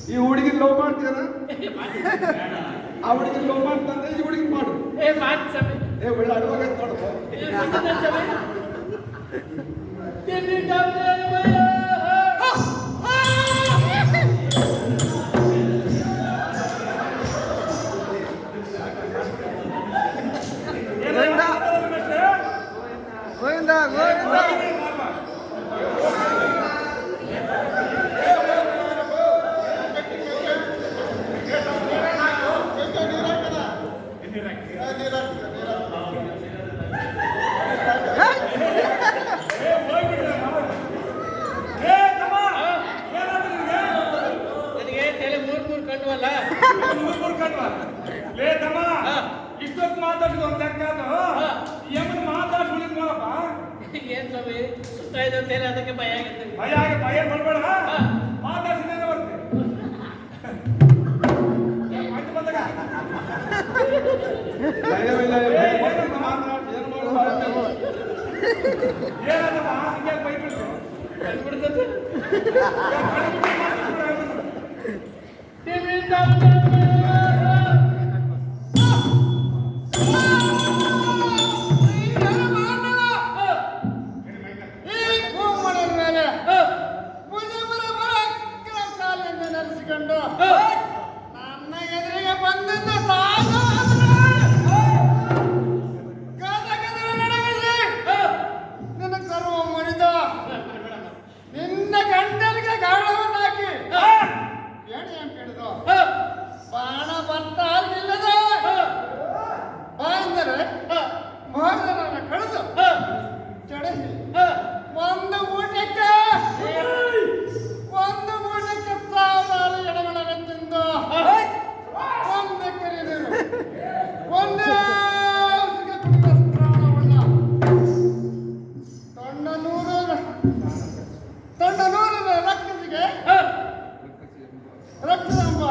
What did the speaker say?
ಈ ಹುಡುಗಿ ಲವ್ ಮಾಡ್ತೀರ ಆ ಹುಡುಗಿ ಲವ್ ಮಾಡ್ತಂದ್ರೆ ಈ ಹುಡುಗಿ ಮಾಡು ಒಳ್ಳೆ ಅಡುವಾಗ ನೋಡ್ಕೋ ಗೋವಿಂದ ಗೋವಿಂದ ಇಷ್ಟೊತ್ತು ಮಾತಾಡಿದ ಒಂದು ಲೆಕ್ಕ ಏಮನ್ ಮಾತಾಡ್ಸುಳಿದ್ ನೋಡಪ್ಪ ಏನ್ ಸ್ವಾಮಿ ಸುತ್ತ ಇದಂತೇಳಿ ಅದಕ್ಕೆ ಭಯ ಆಗುತ್ತೆ. ಭಯ ಬಡ್ಬೇಡ ಮಾತಾಡ್ಸಿದ್ದೇನೆ ಬರ್ತೆ ಏನಪ್ಪ ಹಂಗೆ ಬೈಬಿಡ್ತು ನನ್ನ ಎದುರಿಗೆ ಬಂದಿದ್ದ ಸಾಕು ನಿನ್ನ ಕರುವ ಮುರಿದ ನಿನ್ನ ಗಂಡನಿಗೆ ಗಾಳವನ್ನು ಹಾಕಿ ಎಣೆ ಹಿಡಿದು ಬಾಣ ಬರ್ತಾಗಿಲ್ಲದ ಬಾಂದರೆ ಮೋಹನರನ್ನು ಕಳೆದು ಚಡಹಿ ಒಂದು ಊಟಕ್ಕೆ ಸಾವಿರಾರು ಎಡೆಗಳನ್ನು ತಿಂದು ಒಂದೇ ಕರೀದರು ಒಂದೇ ಪ್ರಾಣವಲ್ಲ ತೊಂಡ ನೂರರ ರಕ್ತದಿಗೆ ರಕ್ತದಂಬ